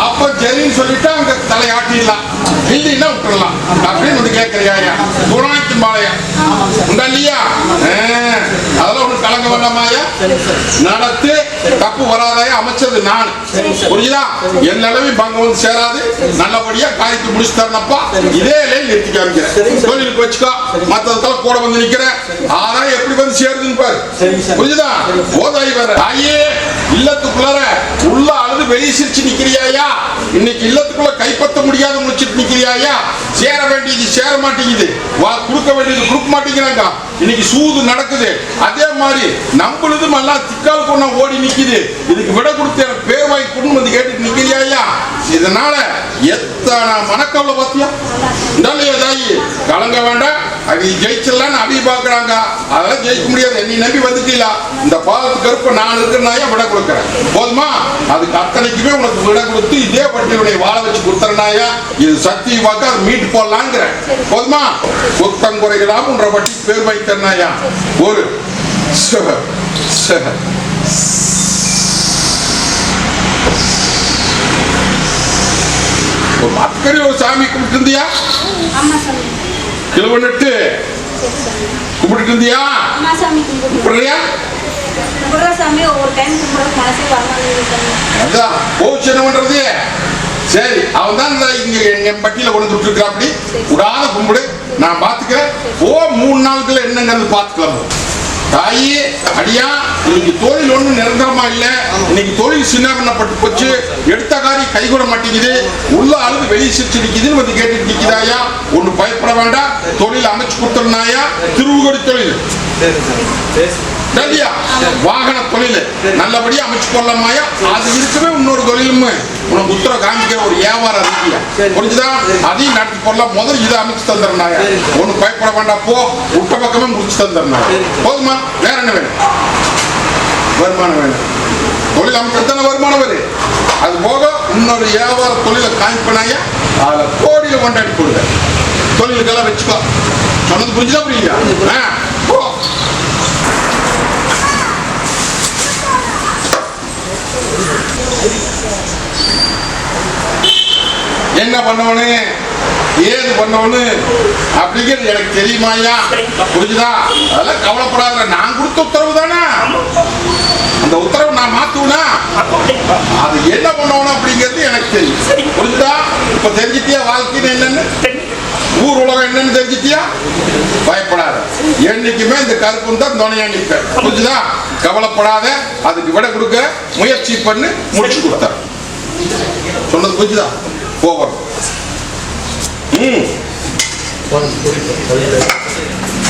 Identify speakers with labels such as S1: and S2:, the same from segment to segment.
S1: அப்ப சரின்னு சொல்லிட்டு அங்க தலையாட்டிடலாம் இல்லைன்னா விட்டுறலாம் அப்படின்னு ஒண்ணு கேட்கறியா துணாய்க்கு பாளையம் உண்டா இல்லையா அதெல்லாம் ஒண்ணு கலங்க வேண்டாமாயா நடத்து தப்பு வராதாயா அமைச்சது நான் புரியுதா என் நிலவையும் பங்கு வந்து சேராது நல்லபடியா காய்ச்சி முடிச்சு தரணும்ப்பா இதே நிறுத்தி காமிக்கிறேன் தொழிலுக்கு வச்சுக்கோ மத்ததுக்கெல்லாம் கூட வந்து நிக்கிறேன் ஆதாயம் எப்படி வந்து சேருதுன்னு பாரு புரியுதா போதாயி வர ஐயே இல்லத்துக்குள்ளார உள்ள அழுது வெளியே சிரிச்சு நிக்கிறியாயா இன்னைக்கு இல்லத்துக்குள்ள கைப்பற்ற முடியாத முடிச்சிட்டு நிக்கிறியாயா சேர வேண்டியது சேர மாட்டேங்குது கொடுக்க வேண்டியது கொடுக்க மாட்டேங்கிறாங்க இன்னைக்கு சூது நடக்குது அதே மாதிரி நம்மளுதும் எல்லாம் திக்கால் கொண்டா ஓடி நிக்குது இதுக்கு விட கொடுத்து எனக்கு பேர் வாங்கி கொண்டு வந்து கேட்டு நிக்கிறியாயா இதனால எத்தனை மனக்கவலை பார்த்தியா இல்லையா தாயி கலங்க வேண்டாம் அவி ஜெயிச்சிடலான்னு அவி பாக்குறாங்க அதெல்லாம் ஜெயிக்க முடியாது என்னை நம்பி வந்துட்டீங்களா இந்த பாதத்து கருப்பை நான் இருக்கிறனாயா விட கொடுக்குறேன் போதுமா அதுக்கு அத்தனைக்குமே உனக்கு விட கொடுத்து இதே பட்டி உன்னை வாழ வச்சு கொடுத்துறனாயா இது சக்தி வாக்க அது மீட்டு போடலாங்கிறேன் போதுமா குத்தம் குறைகளாம் உன்ற பட்டி பேர் வைத்தனாயா ஒரு அக்கறை ஒரு சாமி கும்பிட்டு இருந்தியா கிலோமீட்டர் கும்பிட்டு இருந்தியா கும்பிடுறியா அதான் போச்சு என்ன பண்றது சரி அவன் தான் இங்க என் பட்டியல கொண்டு விட்டுருக்கா அப்படி விடாத கும்பிடு நான் பாத்துக்கிறேன் ஓ 3 நாளுக்குள்ள என்னங்கிறது பாத்துக்கலாம் தாயே அடியா இன்னைக்கு தொழில் ஒண்ணு நிரந்தரமா இல்ல இன்னைக்கு தொழில் சின்ன பண்ணப்பட்டு போச்சு எடுத்த காரி கைகூட மாட்டேங்குது உள்ள அழுது வெளியே சிரிச்சு நிக்குதுன்னு வந்து கேட்டுட்டு நிக்குதாயா ஒண்ணு பயப்பட வேண்டாம் தொழில் அமைச்சு கொடுத்துருந்தாயா திருவுகொடி தொழில் வாகன தொழில் நல்லபடியா அமைச்சு கொள்ளமாயா அது இருக்கவே இன்னொரு தொழிலும் உனக்கு உத்தரவு காமிக்கிற ஒரு வியாபாரம் இருக்கியா புரிஞ்சுதா அதையும் நடத்தி கொள்ளலாம் முதல் இதை அமைச்சு தந்துடுறாங்க ஒண்ணு பயப்பட வேண்டாம் போ விட்ட பக்கமே முடிச்சு தந்துடுறாங்க போதுமா வேற என்ன வேணும் வருமானம் வேணும் தொழில் அமைக்கிறது தானே வருமானம் வரும் அது போக இன்னொரு வியாபார தொழிலை காமிப்பனாயா அதுல கோடியில கொண்டாடி கொடுங்க தொழிலுக்கெல்லாம் வச்சுக்கோ சொன்னது புரிஞ்சுதா புரியுங்க போ என்ன பண்ணவனு ஏது பண்ணவனு அப்படிங்கிறது எனக்கு தெரியுமாயா புரிஞ்சுதா அதெல்லாம் கவலைப்படாத நான் கொடுத்த உத்தரவு தானே அந்த உத்தரவு நான் மாத்துவனா அது என்ன பண்ணவனு அப்படிங்கிறது எனக்கு தெரியும் புரிஞ்சுதா இப்ப தெரிஞ்சிட்டியா வாழ்க்கைன்னு என்னன்னு ஊர் உலகம் என்னன்னு தெரிஞ்சிட்டியா பயப்படாத என்னைக்குமே இந்த கருப்பு தான் துணையா நிற்பேன் புரிஞ்சுதா கவலைப்படாத அதுக்கு விட கொடுக்க முயற்சி பண்ணி முடிச்சு கொடுத்த சொன்னது புரிஞ்சுதா போவோம்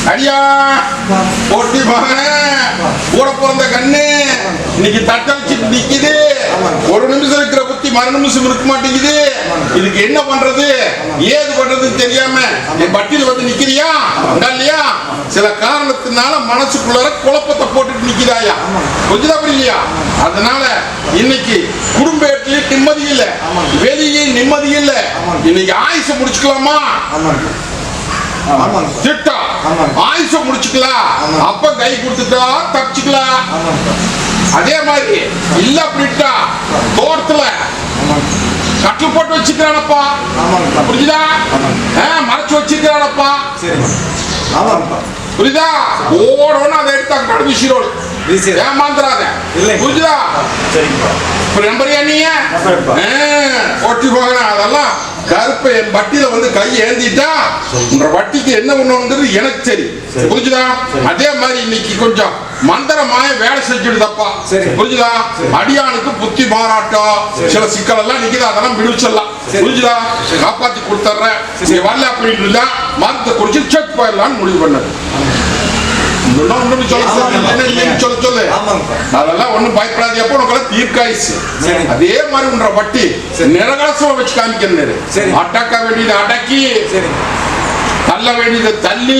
S1: அடியா போட்டி மகனே கூட பிறந்த கண்ணு இன்னைக்கு தட்டச்சு நிக்குது ஒரு நிமிஷம் இருக்கிற புத்தி மறு நிமிஷம் இருக்க மாட்டேங்குது இதுக்கு என்ன பண்றது ஏது பண்றதுன்னு தெரியாம என் பட்டியல வந்து நிக்கிறியா இல்லையா சில காரணத்தினால மனசுக்குள்ள குழப்பத்தை போட்டுட்டு நிக்குதாயா கொஞ்சம் இல்லையா அதனால இன்னைக்கு குடும்பத்திலேயே நிம்மதி இல்ல வெளியே நிம்மதி இல்ல இன்னைக்கு ஆயுச முடிச்சுக்கலாமா திட்டம் ஆயுச முடிச்சுக்கலாம் அப்ப கை கொடுத்துட்டா தப்பிச்சுக்கலாம் அதே மாதிரி இல்ல அப்படின்ட்டா தோட்டத்துல கட்டில் போட்டு வச்சுக்கிறானப்பா புரியுதா மறைச்சு வச்சிருக்கிறானப்பா புரியுதா ஓடணும் அதை எடுத்தா கடுமிஷிரோடு ஏமாந்துடாத புரியுதா இப்ப நம்பறியா நீ ஒட்டி போகலாம். அதெல்லாம் கருப்பை என் வட்டியில வந்து கை ஏந்திட்டா உன்ற வட்டிக்கு என்ன பண்ணுங்கிறது எனக்கு தெரியும். புரிஞ்சுதா? அதே மாதிரி இன்னைக்கு கொஞ்சம் மந்திரமாய வேலை செஞ்சுடுதப்பா. புரிஞ்சுதா? அடியானுக்கு புத்தி மாறாட்டம் சில சிக்கல் எல்லாம் நிக்குது, அதெல்லாம் விடுவிச்சிடலாம். புரிஞ்சுதா? காப்பாத்தி கொடுத்துட்றேன். நீ வரல அப்படின்னு இருந்தா மருந்தை குடிச்சு செக் போயிடலான்னு முடிவு பண்ணது. சொல்லு அதெல்லாம் ஒண்ணும் பயப்படாதப்போ உனக்கு தீர்க்காயிச்சு. அதே மாதிரி உன்ற வட்டி நிரகலசமா வச்சு காமிக்கிறேன். அடக்க வேண்டியது அடக்கி, தள்ள வேண்டியதை தள்ளி,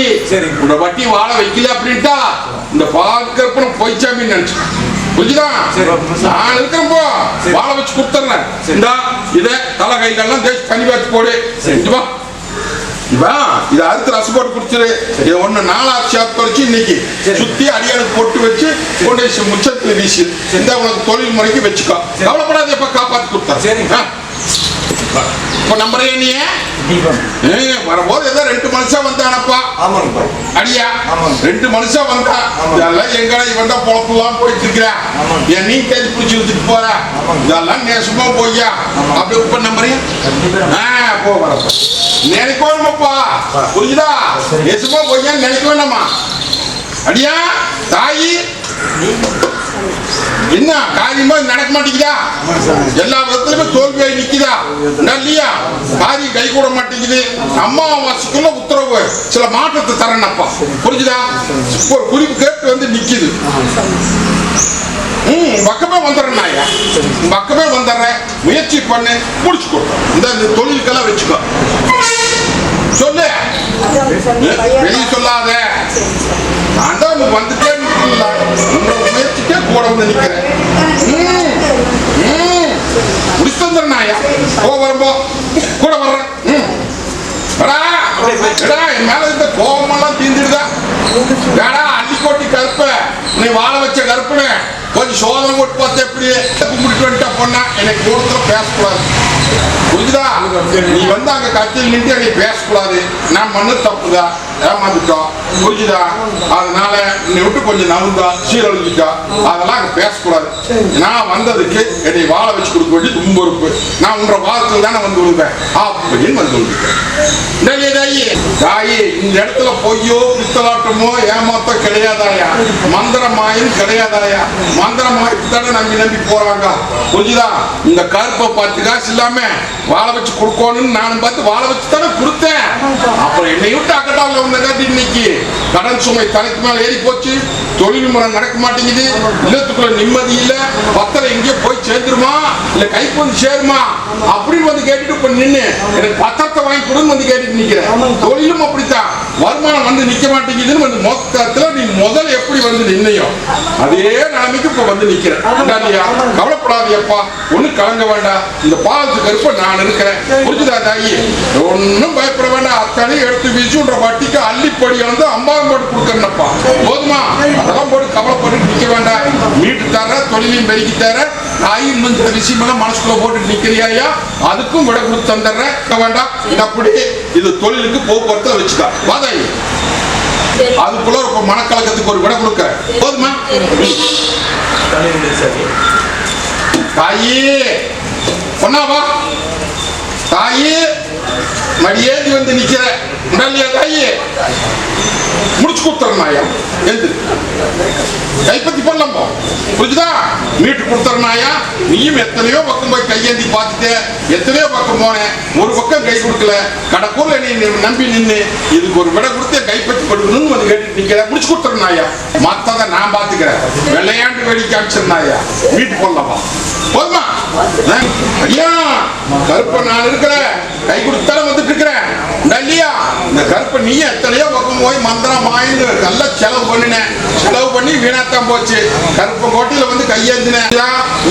S1: உன்ற வட்டி வாழ வைக்கல அப்படின்ட்டா இந்த பார்க்கிறப்ப போய்ச்சாமின்னு நினைச்சு. புரிஞ்சுதா? நான் இருக்கிறப்போ வாழ வச்சு கொடுத்துறேன். இந்தா இதை தலை கைகள்லாம் தேய்ச்சி தண்ணி வச்சு போடு. இதை அறுத்து ரசம் போட்டு குடிச்சிரு. இதை ஒண்ணு நாலாச்சு வச்சு இன்னைக்கு சுத்தி அடியானுக்கு போட்டு வச்சு கொண்டு முச்சத்துல வீசி இந்த உனக்கு தொழில் முறைக்கு வச்சுக்கோ. கவலைப்படாத, எப்ப காப்பாத்தி கொடுத்தா. இப்ப நம்புறே நீ வரும்போது ஏதோ 2 மனுஷன் வந்தானப்பா. அடியா 2 மனுஷன் வந்தா எங்கடா இவன் தான் பொழப்பெல்லாம் போயிட்டு இருக்கிறா, என் நீ தேடி பிடிச்சி வச்சுட்டு போற, இதெல்லாம் நேசமா போய்யா அப்படி இப்ப நம்புறேன். போ வரப்ப நினைக்க வேணுமாப்பா. புரிஞ்சுதா? நேசமா போய்யா நினைக்க வேண்டாமா. அடியா தாயி என்ன காரியமா நடக்க மாட்டேங்குதா? எல்லா விதத்திலுமே தோல்வியாய் நிக்குதா இல்லையா? காரியம் கை கூட மாட்டேங்குது. அம்மாவாசைக்குள்ள உத்தரவு சில மாற்றத்தை தரேன்னப்பா. புரிஞ்சுதா? ஒரு குறிப்பு கேட்டு வந்து நிக்குது. பக்கமே வந்துடுறேன் நாயா, பக்கமே வந்துடுறேன். முயற்சி பண்ணு, முடிச்சு கொடுத்தேன். இந்த தொழிலுக்கெல்லாம் வச்சுக்கோ. சொல்லு, வெளியே சொல்லாத. நான் தான் வந்துட்டே முயற்சிக்கே கூட வந்து நிக்கிறேன். முடிச்சு வந்துடுறேன் நாயா. வரும்போ கூட வர்றேன். என் மேல இருந்த கோபமெல்லாம் தீந்துடுதா? வேடா அள்ளிக்கோட்டி கருப்ப நீ வாழ வச்ச கருப்புன்னு கொஞ்சம் சோதனை போட்டு பார்த்து எப்படி கும்பிட்டு வந்துட்டா பொண்ணா எனக்கு தூரத்துல பேசக்கூடாது. புரிஞ்சுதா? நீ வந்து அங்க கட்சியில் நின்று அங்கே பேசக்கூடாது. நான் மண்ணு தப்புதான், ஏமாந்துட்டோம். புரிஞ்சுதா? அதனால நீ விட்டு கொஞ்சம் நவுந்தா சீரழிஞ்சிட்டா, அதெல்லாம் அங்க பேசக்கூடாது. நான் வந்ததுக்கு என்னை வாழ வச்சு கொடுக்க வேண்டிய தும்பொறுப்பு. நான் உன்ற வாரத்தில் தானே வந்து விடுவேன் அப்படின்னு வந்து விடுவேன். தாயி இந்த இடத்துல பொய்யோ பித்தலாட்டமோ ஏமாத்தோ கிடையாதாயா, மந்திரமாயும் கிடையாதாயா. மந்திரமாய்க்கு தானே நம்பி போறாங்க. புரிஞ்சுதா? இந்த கருப்பை 10 காசு இல்லாம வாழ வச்சு கொடுக்கணும்னு நானும் பார்த்து வாழ வச்சு தானே கொடுத்தேன். அப்புறம் என்னை விட்டு அக்கட்டாவில் வந்தங்காட்டி இன்னைக்கு கடன் சுமை தலைக்கு மேல ஏறி போச்சு. தொழில் முறை நடக்க மாட்டேங்குது. இல்லத்துக்குள்ள நிம்மதி இல்ல. பத்தரை எங்கேயோ போய் சேர்ந்துருமா இல்ல கைக்கு வந்து சேருமா அப்படின்னு வந்து கேட்டுட்டு இப்ப நின்று எனக்கு பத்திரத்தை வாங்கி கொடுன்னு வந்து கேட்டுட்டு நிக்கிறேன். தொழிலும் அப்படித்தான், வருமானம் வந்து நிக்க மாட்டேங்குதுன்னு வந்து மொத்தத்துல நீ முதல் எப்படி வந்து நின்னையோ அதே நிலைமைக்கு இப்ப வந்து நிக்கிறேன். கவலைப்படாதியப்பா, ஒண்ணு கலங்க வேண்டாம். இந்த பாலத்து கருப்ப நான் இருக்கிறேன். புரிஞ்சுதா தாயி? ஒன்னும் பயப்பட வேண்டாம். அத்தனையும் எடுத்து வீசுன்ற வட்டிக்கு அள்ளிப்படி வந்து 50 போட்டு கொடுக்கறப்பா. போதுமா? அதெல்லாம் போட்டு கவலைப்பட்டு நிக்க வேண்டாம். மீட்டு தர, தொழிலையும் பெருக்கி தர, தாயும் இன்னும் சில விஷயமெல்லாம் மனசுக்குள்ள போட்டு நிக்கிறியா, அதுக்கும் விட கொடுத்து தந்துடுறேன். வேண்டாம், அப்படி இது தொழிலுக்கு போக்குவரத்தை வச்சுக்கா. வாதாயி அதுக்குள்ள ஒரு மனக்கலக்கத்துக்கு ஒரு விட கொடுக்க. போதுமா? தாயி பொன்னாவா, தாயி மடியேந்தி வந்து நிக்கிற தாயி முடிச்சு கொடுத்துறனாயா. எந்த கைப்பற்றி பண்ணலாம் போ. புரிஞ்சுதா? மீட்டு கொடுத்துறனாயா. நீயும் எத்தனையோ பக்கம் போய் கையேந்தி பார்த்துட்டு எத்தனையோ பக்கம் போனேன், ஒரு பக்கம் கை கொடுக்கல. கடக்கூர்ல நீ நம்பி நின்று இதுக்கு ஒரு விட கொடுத்து கைப்பற்றி கொடுக்கணும்னு வந்து கேட்டு நிக்கிற. முடிச்சு கொடுத்துறனாயா. மத்ததை நான் பாத்துக்கிறேன். வெள்ளையாண்டு வெடி காமிச்சிருந்தாயா. மீட்டு போடலாமா? போதுமா? ஐயா கருப்ப நான் இருக்கிற கை கொடுத்தாலும் வந்துட்டு இருக்கிறேன் இல்லையா? இந்த கருப்ப நீ எத்தனையோ பக்கம் போய் மந்திரம் வாய்ந்து நல்லா செலவு பண்ணினேன். செலவு பண்ணி வீணாத்தான் போச்சு. கருப்ப கோட்டையில வந்து கையேந்தினேன்.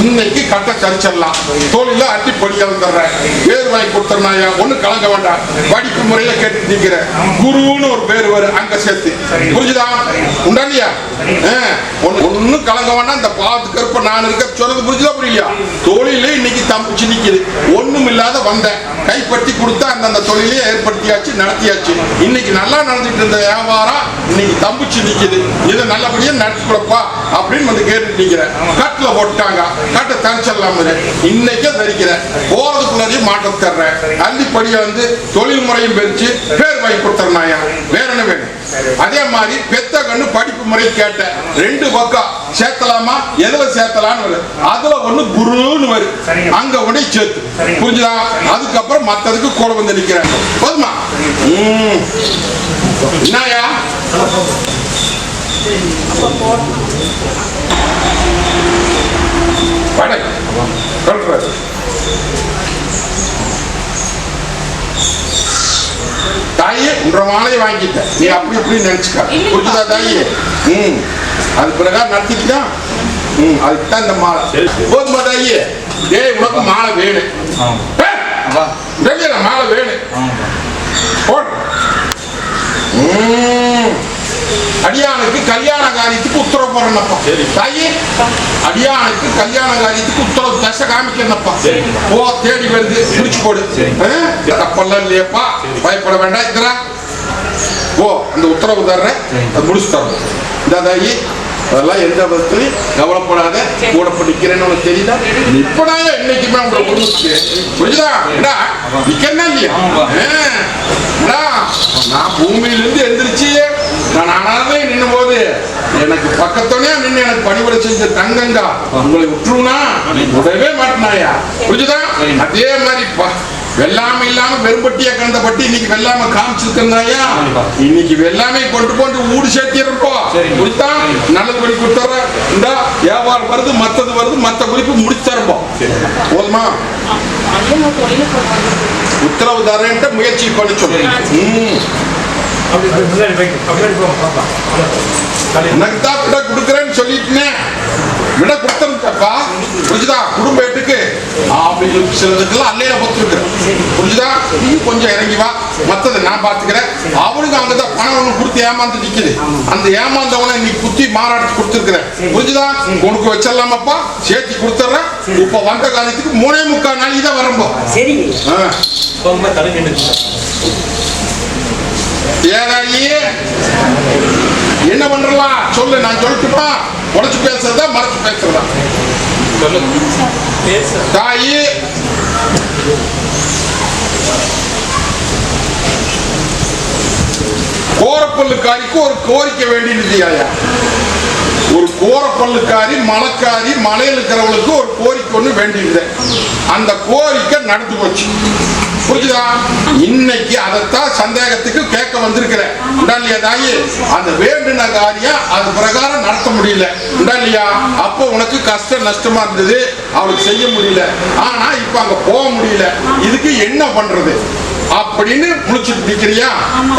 S1: இன்னைக்கு கட்ட சரிச்சிடலாம். தோழில அட்டி பொடியா வந்துடுறேன். பேர் வாங்கி கொடுத்துறனாயா. ஒண்ணு கலங்க வேண்டாம். படிப்பு முறையில கேட்டு நிற்கிறேன். குருன்னு ஒரு பேர் வரும் அங்க சேர்த்து. புரிஞ்சுதா? உண்டா இல்லையா? ஒன்னும் கலங்க வேண்டாம். இந்த பாவத்து கருப்ப நான் இருக்க சொல்றது புரிஞ்சுதா புரியலையா? தொழில இன்னைக்கு தம்பிச்சு நிக்குது. ஒண்ணும் இல்லாத வந்தேன், கைப்பற்றி கொடுத்தா அந்த தொழிலே ஏற்படுத்தி நடத்தியாச்சு. இன்னைக்கு நல்லா நடந்துட்டு இருந்த வியாபாரம் இன்னைக்கு தம்பிச்சு நிக்குது. இதை நல்லபடியா நடத்தி கொடுப்பா அப்படின்னு வந்து கேட்டுட்டு நிக்கிறேன். கட்டுல போட்டாங்க, கட்டை தரிச்சிடலாம். இன்னைக்கே தரிக்கிறேன், போறதுக்குள்ளாரையும் மாற்றம் தர்றேன். அள்ளிப்படிய வந்து தொழில் முறையும் பெருச்சு பேர் வாங்கி கொடுத்துறனாயா. வேற என்ன வேணும்? அதே மாதிரி பெத்த கண்ணு படிப்பு முறை கேட்டேன். 2 பக்கம் சேர்த்தலாமா, எதுல சேர்த்தலான்னு அதுல ஒண்ணு குருன்னு வரும், அங்க ஒண்ணு சேர்த்து புரிஞ்சுதா. அதுக்கப்புறம் மத்ததுக்கு கூட வந்து நிக்கிறேன். போதுமா? என்னயா தாயே உன்ற மாலையை வாங்கிட்ட, நீ அப்படி இப்படி நினைச்சுக்க. புரிஞ்சுதா தாயே? அது பிரகாரம் நடத்திக்கிட்டா அதுக்குதான் இந்த மாலை. போதுமா தாயே? ஏய் உனக்கு மாலை வேணும், மாலை வேணும். அடியானுக்கு கல்யாண காரியத்துக்கு உத்தரவு போறேன்னப்பா. தாயே அடியானுக்கு கல்யாண காரியத்துக்கு உத்தரவு தசை காமிக்கிறப்பா. போ தேடி வருது, முடிச்சு போடு. தப்பெல்லாம் இல்லையப்பா, பயப்பட வேண்டாம். இருக்கிறா ஓ அந்த உத்தரவு தர்ற, அது முடிச்சு தரணும். இந்த தாயி அதெல்லாம் எந்த விதத்துலையும் கவலைப்படாத, கூட படிக்கிறேன்னு உனக்கு தெரியுதா? இப்பதான் என்னைக்குமே உங்களை குடும்பத்துக்கு புரியுதா? நிக்கிறேன்னா இல்லையா? நான் பூமியிலிருந்து எந்திரிச்சு நான் ஆனாவே நின்னும் போது எனக்கு பக்கத்தோனே நின்று எனக்கு பணிபுர செஞ்ச தங்கங்கா உங்களை விட்டுருனா உடவே மாட்டினாயா. புரிஞ்சுதா? அதே மாதிரி வெள்ளாமை இல்லாம வெறும்பட்டியா கண்ட பட்டி இன்னைக்கு வெள்ளாம காமிச்சிருக்கா. இன்னைக்கு வெள்ளாமை கொண்டு ஊடு சேர்த்திருப்போம். புரித்தா? நல்லது படி கொடுத்துற. இந்த வியாபாரம் வருது, மத்தது வருது, மத்த குறிப்பு முடிச்சு தரப்போம். போதுமா? உத்தரவு தரேன்ட்டு முயற்சி பண்ணி சொல்றேன். எனக்கு தான் விட கொடுக்குறேன்னு சொல்லிட்டேன். விட கொடுத்தா புரிஞ்சுதா? குடும்ப வீட்டுக்கு சிலதுக்கெல்லாம் அல்லையில பொத்துருக்குறேன். புரிஞ்சுதா? நீ கொஞ்சம் இறங்கி வா, மத்ததை நான் பாத்துக்கிறேன். அவனுக்கு அங்கதான் பணம் ஒண்ணு கொடுத்து ஏமாந்து நிக்குது. அந்த ஏமாந்தவனை நீ குத்தி மாறாட்டு கொடுத்துருக்கிறேன். புரிஞ்சுதா? உனக்கு வச்சிடலாமாப்பா, சேர்த்தி கொடுத்துட்றேன். இப்ப வந்த காலத்துக்கு 3.25 நாளைக்கு தான் வரம்போ. என்ன பண்றலாம் சொல்லு, நான் சொல்லட்டுமா? உடச்சு பேசுறதா மறைச்சு பேசுறதா? தாயி கோரப்பல்லுக்காரிக்கு ஒரு கோரிக்கை வேண்டியிருந்தியாயா. ஒரு கோரப்பல்லுக்காரி மலைக்காரி மலையில் இருக்கிறவங்களுக்கு ஒரு கோரிக்கை ஒண்ணு வேண்டியிருந்த. அந்த கோரிக்கை நடந்து போச்சு. புரிஞ்சுதா? இன்னைக்கு அதைத்தான் சந்தேகத்துக்கு கேட்க வந்திருக்கிறேன். இல்லையா தாயி? அந்த வேண்டின காரியம் அது பிரகாரம் நடத்த முடியல. இல்லையா? அப்போ உனக்கு கஷ்டம் நஷ்டமா இருந்தது, அவளுக்கு செய்ய முடியல. ஆனா இப்ப அங்க போக முடியல. இதுக்கு என்ன பண்றது அப்படின்னு முடிச்சுட்டு நிக்கிறியா?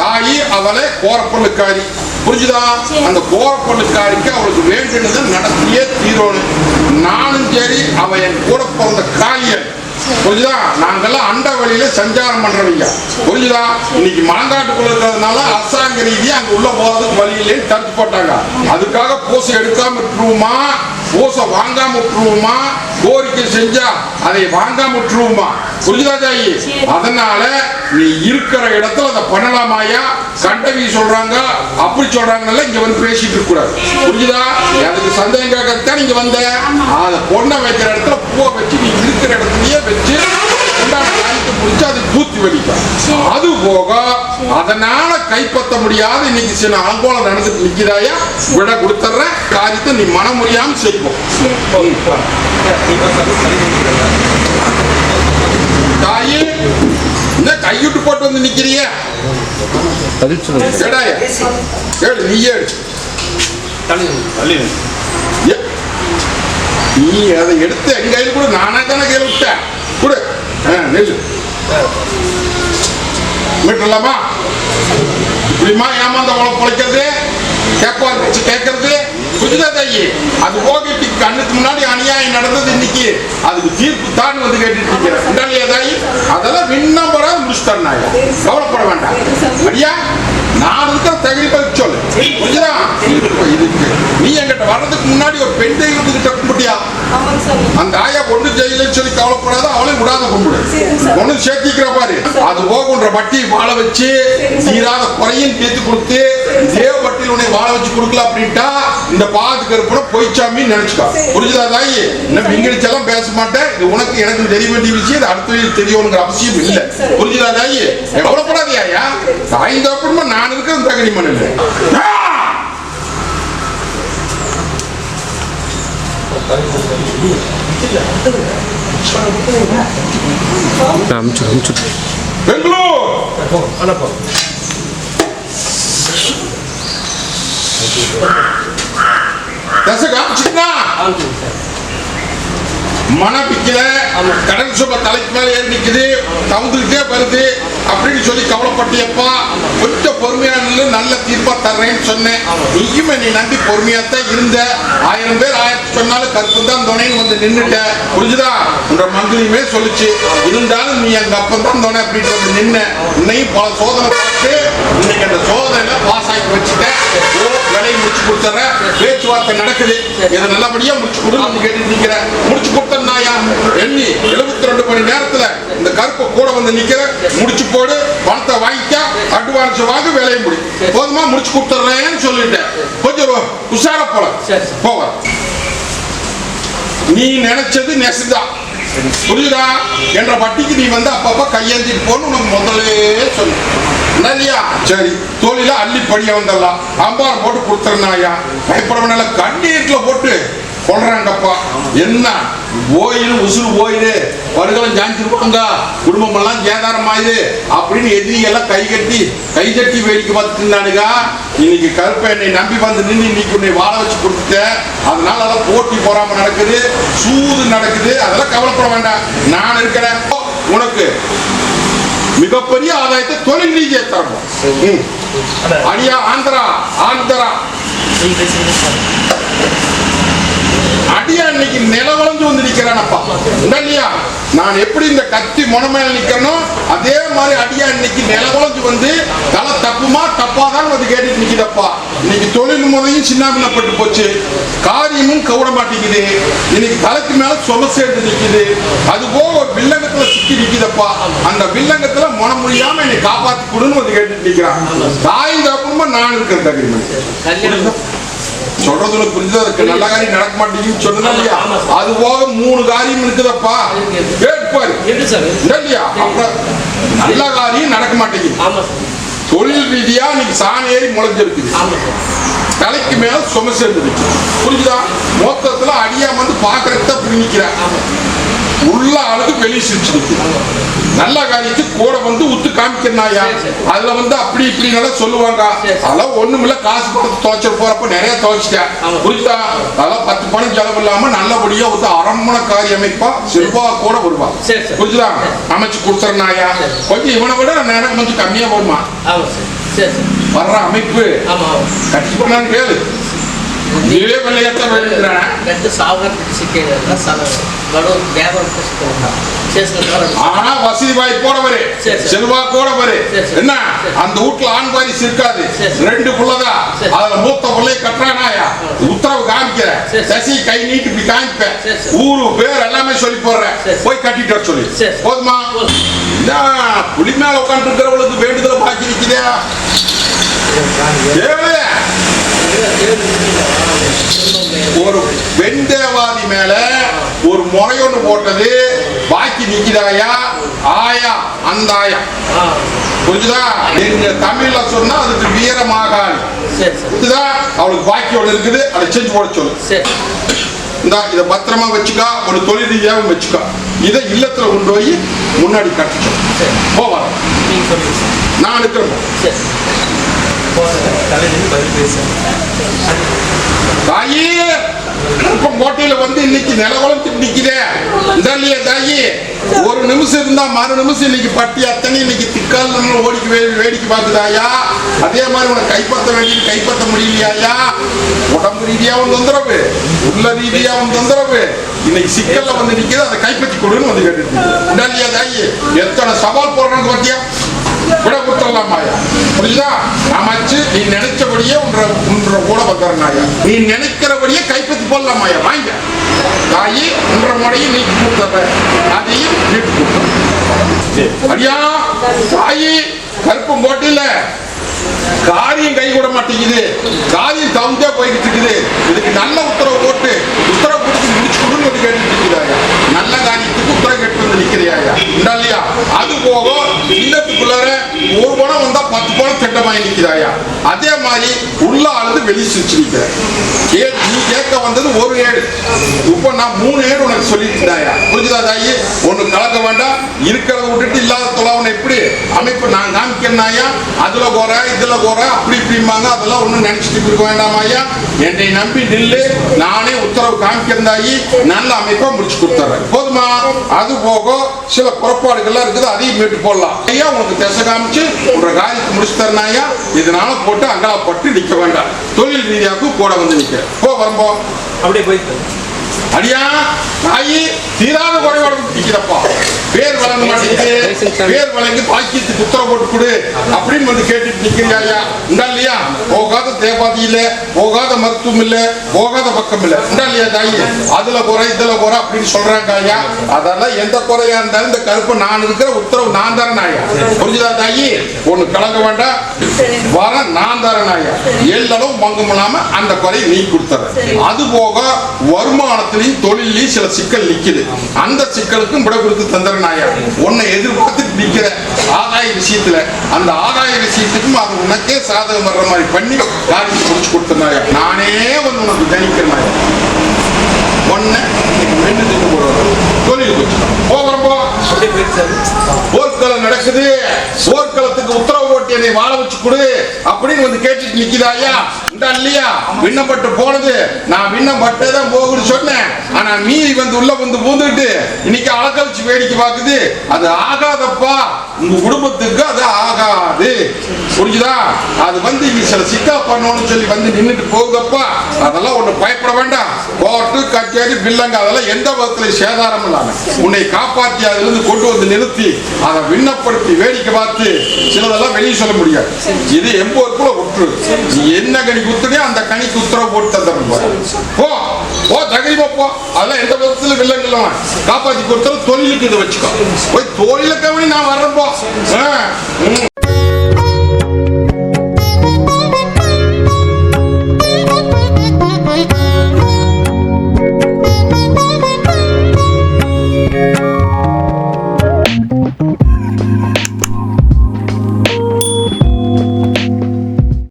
S1: தாயி அவளை கோரப்பல்லுக்காரி. புரிஞ்சுதா? அந்த கோரப்பல்லுக்காரிக்கு அவளுக்கு வேண்டினதை நடத்தியே தீரோணும். நானும் சரி, அவ என் கூட பிறந்த காரியன். புரிஞ்சுதா? நாங்கெல்லாம் அண்ட வழியில சஞ்சாரம் பண்றவங்க. புரிஞ்சுதா? இன்னைக்கு மலங்காட்டுக்குள்ள இருக்கிறதுனால அரசாங்க ரீதியா அங்க உள்ள போறதுக்கு வழி இல்லைன்னு தடுத்து போட்டாங்க. அதுக்காக பூசை எடுக்காம விட்டுருவோமா, பூசை வாங்காம விட்டுருவோமா, கோரிக்கை செஞ்சா அதை வாங்காம விட்டுருவோமா? புரிஞ்சுதா தாயி? அதனால நீ இருக்கிற இடத்துல அதை பண்ணலாமாயா? கண்டவி சொல்றாங்க, அப்படி சொல்றாங்கல்ல, இங்க வந்து பேசிட்டு இருக்க கூடாது. புரிஞ்சுதா? அதுக்கு சந்தேகம் கேட்கத்தான் நீங்க வந்த. அதை பொண்ணை வைக்கிற இடத்துல பூவை வச்சு நீ இருக்கிற இடத்துலயே வச்சு முடிச்சு அது பூத்தி வலிக்கும். அது போக அதனால கைப்பற்ற முடியாத இன்னைக்கு சில அலங்கோலம் நடந்துட்டு நிக்கிறாயா. விட கொடுத்துற காரியத்தை நீ மனம் முடியாம செய்வோம். தாயே இந்த கையிட்டு போட்டு வந்து நிக்கிறிய நீ நீ அதை எடுத்து என் கையில் கூட நானே தானே கையில் விட்டேன். கொடு நெல் மீட்டலாமா? இப்படிமா ஏமாந்த பொழைக்கிறது, கேட்பார் வச்சு கேட்கறது. புரிஞ்சுதா தாயி? அது போகிட்டு கண்ணுக்கு முன்னாடி அநியாயம் நடந்தது. இன்னைக்கு அதுக்கு தீர்ப்பு தான் வந்து கேட்டுட்டு இருக்கிறேன். தாயி அதெல்லாம் விண்ணம்பரா முடிச்சுட்டாங்க. கவலைப்பட வேண்டாம். ஐயா நான் இருக்கிற தகுதி பதில் சொல்லு. புரிஞ்சுதா? நீ நீ என்கிட்ட வர்றதுக்கு முன்னாடி ஒரு பெண் தெய்வத்துக்கிட்ட கும்பிட்டியா? அந்த ஆயா ஒண்ணு ஜெயிலன்னு சொல்லி கவலைப்படாத, அவளை விடாத கும்பிடு. ஒண்ணு சேர்த்திக்கிற பாரு. அது போகுன்ற வட்டி வாழ வச்சு தீராத குறையும் தீர்த்து கொடுத்து தேவ வட்டியில் உன்னை வாழ வச்சு கொடுக்கல அப்படின்ட்டா இந்த பாதுக்கு இருப்ப பொய்ச்சாமி நினைச்சுக்கா. புரிஞ்சுதா தாயி? இன்னும் இங்கிலீஷெல்லாம் பேச மாட்டேன். இது உனக்கு எனக்கு தெரிய வேண்டிய விஷயம். இது அடுத்த தெரியணுங்கிற அவசியம் இல்லை. புரிஞ்சுதா தாயி? கவலைப்படாதியா. தாய் தப்புமா நான் இருக்கிற தகுதி மண்ணில் பெங்களூர் மனப்பிக்கல கடன் சுப தலைக்கு மேல ஏறி நிக்குது, தவுந்துகிட்டே வருது அப்படின்னு சொல்லி கவலைப்பட்டியப்பா. கொஞ்சம் பொறுமையா நல்ல தீர்ப்பா தர்றேன்னு சொன்னேன். நீயுமே நீ நம்பி பொறுமையாத்தான் இருந்த. 1000 பேர் 1000 சொன்னாலும் கருப்பு தான் துணைன்னு வந்து நின்னுட்ட. புரிஞ்சுதா? உன்ற மந்திரியுமே சொல்லிச்சு. இருந்தாலும் நீ எங்க அப்பன் தான் துணை அப்படின்னு வந்து நின்ன. இன்னையும் பல சோதனை பார்த்து இன்னைக்கு அந்த சோதனையில பாஸ் ஆகி வச்சுட்டேன். வேலையை முடிச்சு கொடுத்துற பேச்சுவார்த்தை நடக்குது. இதை நல்லபடியா முடிச்சு கொடுன்னு கேட்டு நிக்கிற. முடிச்சு கொடுத்தா எண்ணி 72 மணி நேரத்துல இந்த கருப்பை கூட வந்து நிக்கிற. முடிச்சு போடு, பணத்தை வாங்கிக்க, அட்வான்ஸ் வாங்க, வேலையை முடி. போதுமா? முடிச்சு கொடுத்துறேன்னு சொல்லிட்டேன். கொஞ்சம் உஷாரா போல போவ. நீ நினைச்சது நெசுதான். புரியுதா? என்ற வட்டிக்கு நீ வந்து அப்பப்ப கையெழுந்திட்டு போன்னு உனக்கு முதலே சொல்லு. இல்லையா? சரி, தோழில அள்ளி படிய வந்துடலாம். அம்பாரம் போட்டு கொடுத்துருந்தாயா. பயப்படவனால கண்ணீர்ல போட்டு கொள்றாங்கப்பா. என்ன ஓயிலு உசுறு ஓயிலு வருகளும் ஜாஞ்சிருப்பாங்க, குடும்பம் எல்லாம் சேதாரம் ஆயுது அப்படின்னு எதிரியெல்லாம் கை கட்டி வேடிக்கை பார்த்துட்டு இருந்தானுங்க. இன்னைக்கு கருப்பை என்னை நம்பி வந்து நின்று இன்னைக்கு உன்னை வாழ வச்சு கொடுத்துட்ட. அதனால அதெல்லாம் போட்டி போறாம நடக்குது, சூது நடக்குது. அதெல்லாம் கவலைப்பட வேண்டாம், நான் இருக்கிறேன். உனக்கு மிகப்பெரிய ஆதாயத்தை தொழில் ரீதியை தரணும். அடியா ஆந்திரா அடியா இன்னைக்கு நிலவளைஞ்சு வந்து நிக்கிறானப்பா. இல்லையா? நான் எப்படி இந்த கத்தி முனமையில நிக்கிறனும் அதே மாதிரி அடியா இன்னைக்கு நிலவளைஞ்சு வந்து தலை தப்புமா தப்பாதான் வந்து கேட்டுட்டு நிக்குதப்பா. இன்னைக்கு தொழில் முறையும் சின்னாபின்னப்பட்டு போச்சு, காரியமும் கவுட மாட்டேங்குது. இன்னைக்கு தலைக்கு மேல சொம சேர்ந்து நிக்குது. அது போக ஒரு வில்லங்கத்துல சிக்கி நிக்குதப்பா. அந்த வில்லங்கத்துல முன முடியாம என்னை காப்பாத்தி கொடுன்னு வந்து கேட்டுட்டு நிக்கிறான். தாய் தப்புமா நான் இருக்கிறேன். தகுதி சொல்றது புரிஞ்சது. அதுக்கு நல்ல காரியம் நடக்க மாட்டேங்குன்னு சொன்னா இல்லையா? அது போக 3 காரியம் இருக்குதப்பா. கேட்பாரு இல்லையா? அப்புறம் நல்ல காரியம் நடக்க மாட்டேங்குது. தொழில் ரீதியா இன்னைக்கு சாணி ஏறி முளைஞ்சிருக்குது. தலைக்கு மேல சும சேர்ந்து. புரிஞ்சுதா? மொத்தத்துல அடியா வந்து பாக்குறத புரிஞ்சிக்கிற. உள்ள ஆளுக்கு வெளியே சிரிச்சு நிற்குது. நல்ல காரியத்துக்கு கூட வந்து உத்து காமிக்கிறாயா. அதுல வந்து அப்படி இப்படி நல்லா சொல்லுவாங்க. அதெல்லாம் ஒண்ணுமில்ல, காசு கொடுத்து துவைச்சு போறப்ப நிறைய துவைச்சிட்டேன். புரியுதா? அதெல்லாம் 10 பணம் செலவு இல்லாம நல்லபடியா வந்து அரண்மனை காரிய அமைப்பா செல்வா கூட வருவா. புரிஞ்சுதா? அமைச்சு கொடுத்துறனாயா. கொஞ்சம் இவனை விட நேரம் கொஞ்சம் கம்மியா வருமா வர்ற அமைப்பு கட்டி பண்ணான்னு கேளு. வசதி வாய்ப்போட வரு, செல்வாக்கோட வரு. என்ன அந்த வீட்டுல ஆண் வாரிசு இருக்காது, 2 புள்ளதான். அதுல மூத்த பிள்ளைய கட்டுறானாயா. உத்தரவு காமிக்கிற சசி கை நீட்டு இப்படி காமிப்பேன். ஊரு பேர் எல்லாமே சொல்லி போடுறேன். போய் கட்டிட்டு சொல்லி போதுமா? புலி மேல உட்காந்து இருக்கிறவங்களுக்கு வேண்டுதல பாக்கி நிக்குதே. ஒரு வெண்டேவாதி மேல ஒரு முறையொன்னு போட்டது பாக்கி நிக்கிறாயா. ஆயா அந்த ஆயா. புரிஞ்சுதா? எங்க தமிழ்ல சொன்னா அதுக்கு வீரமாகாளி. அவளுக்கு பாக்கி ஒண்ணு இருக்குது, அதை செஞ்சு போட சொல்லு. இதை பத்திரமா வச்சுக்கா. ஒரு தொழில் ரீதியாகவும் வச்சுக்கா. இதை இல்லத்துல கொண்டு போய் முன்னாடி கட்டிச்சோம். போவா நான் இருக்கிறேன். தாயி கோட்டையில வந்து இன்னைக்கு நிலவளத்து நிக்குதே இல்லையா தாயி? ஒரு நிமிஷம் இருந்தா மறு நிமிஷம் இன்னைக்கு பட்டி அத்தனை இன்னைக்கு திக்கால் ஓடிக்கு வேடிக்கை பார்க்குதாயா. அதே மாதிரி உனக்கு கைப்பற்ற வேண்டியது கைப்பற்ற முடியலையா. உடம்பு ரீதியாவும் தொந்தரவு, உள்ள ரீதியாவும் தொந்தரவு. இன்னைக்கு சிக்கல்ல வந்து நிக்குது, அதை கைப்பற்றி கொடுன்னு வந்து கேட்டு இல்லையா தாயி? எத்தனை சவால் போடுறாங்க பாத்தியா? விட கொடுத்துடலாமாயா? புரியுதா? அமைச்சு நீ நினைச்சபடியே உன்ற கூட வந்துடுறாயா, நீ நினைக்கிறபடியே கைப்பற்றி போடலாமாயா? வாங்க தாயி உன்ற முறையும் நீ கொடுத்துற, அதையும் வீட்டு கொடுத்த அடியா தாயி கருப்பம் போட்டில காரியம் கை கூட மாட்டேங்குது, காரியம் தவுந்தே போய்கிட்டு இருக்குது. இதுக்கு நல்ல உத்தரவு போட்டு உத்தரவு கொடுத்து முடிச்சு கொடுன்னு கேட்டுட்டு இருக்கிறாயா? நல்ல காரியத்துக்கு உத்தரவு கேட்டு வந்து நிக்கிறியாயா? இல்லையா? அது போக இல்லத்துக்குள்ளார ஒரு பணம் வந்தா 10 பணம் திட்டமாயி நிக்கிறாயா? அதே மாதிரி உள்ள ஆளுது வெளியே சிரிச்சிருக்க. நீ கேட்க வந்தது ஒரு ஏடு, இப்ப நான் 3 ஏடு உனக்கு சொல்லிட்டுதாயா? புரிஞ்சுதா தாயி? ஒண்ணு கலக்க வேண்டாம், இருக்கிறத விட்டுட்டு இல்லாத தொலைவனை எப்படி அமைப்பு நான் காமிக்கிறேன்னாயா? அதுல போற இதுல போற அப்படி இப்படிமாங்க, அதெல்லாம் ஒண்ணும் நினைச்சிட்டு இருக்க வேண்டாமாயா? என்னை நம்பி நில்லு, நானே உத்தரவு காமிக்கிறதாயி நல்ல அமைப்பா முடிச்சு கொடுத்துறேன். போதுமா? அது போக சில புறப்பாடுகள்லாம் இருக்குது, அதையும் மீட்டு போடலாம் ஐயா. உனக்கு திசை காமிச்சு உங்க காரியத்தை முடிச்சு தரனாயா? இதனால போட்டு அங்கலாப்பட்டு நிக்க வேண்டாம், தொழில் ரீதியாவுக்கு கூட வந்து நிக்க போ. வரம்போ
S2: அப்படியே போயிட்டு
S1: அடியா தாயி தீராத குறைபாடு நிக்கிறப்பா. பேர் வழங்க மாட்டேங்குது, பேர் வழங்கி பாக்கியத்துக்கு உத்தரவு போட்டு கொடு அப்படின்னு வந்து கேட்டுட்டு நிக்கிறியா? உண்டா இல்லையா? போகாத தேவாதி இல்ல, போகாத மருத்துவம் இல்ல, போகாத பக்கம் இல்ல. உண்டா இல்லையா தாயி? அதுல குறை இதுல குறை அப்படின்னு சொல்றாங்க ஐயா. அதெல்லாம் எந்த குறையா இருந்தாலும் இந்த கருப்பு நான் இருக்கிற உத்தரவு நான் தரேன் ஐயா. புரிஞ்சுதா தாயி? ஒண்ணு கலங்க வேண்டாம், வர நான் தரேன் ஐயா. எல்லளவு மங்கம் இல்லாம அந்த குறையை நீ கொடுத்துற. அது போக வருமானத்திலையும் தொழிலையும் சில சிக்கல் நிக்குது, அந்த சிக்கலுக்கும் விட கொடுத்து தந்துறனாயா? உன்னை எதிர்பார்த்துட்டு நிக்கிற ஆதாய விஷயத்துல, அந்த ஆதாய விஷயத்துக்கும் அது உனக்கே சாதகம் வர்ற மாதிரி பண்ணி காரியம் முடிச்சு கொடுத்தனாயா? நானே வந்து உனக்கு கணிக்கிறனாயா? ஒன்னு தொழில் போகிறப்போ போர்க்களம் நடக்குது, போர்க்களத்துக்கு உத்தரவு போட்டு என்னை வாழ வச்சு கொடு அப்படின்னு வந்து கேட்டுட்டு நிக்குதாயா? இல்லையா? விண்ணப்பட்டு போனது நான் விண்ணப்பட்டதான் போகுன்னு சொன்னேன். ஆனா மீறி வந்து உள்ள வந்து பூந்துட்டு இன்னைக்கு அலக்கழிச்சு வேடிக்கை பார்க்குது. அது ஆகாதப்பா, உங்க குடும்பத்துக்கு அது ஆகாது. புரிஞ்சுதா? அது வந்து இங்க சில சிக்கல் பண்ணணும்னு சொல்லி வந்து நின்றுட்டு போகுதப்பா. அதெல்லாம் ஒண்ணு பயப்பட வேண்டாம். கோர்ட்டு கச்சேரி பில்லங்க அதெல்லாம் எந்த விதத்துல சேதாரம் இல்லாம உன்னை காப்பாற்றி அதுல இருந்து கொண்டு வந்து நிறுத்தி அதை விண்ணப்படுத்தி வேடிக்கை பார்த்து சிலதெல்லாம் வெளியே சொல்ல முடியாது. இது 80 விட்டுரு. நீ என்ன கணி குத்துனே அந்த கணிக்கு உத்தரவு போட்டு தந்துடும். போ போ தகரிமா போ. அதெல்லாம் எந்த விதத்துல வில்லங்க காப்பாற்றி கொடுத்தாலும் தொழிலுக்கு இதை வச்சுக்கோ. போய் தொழிலுக்கு நான் வர்றேன் போ.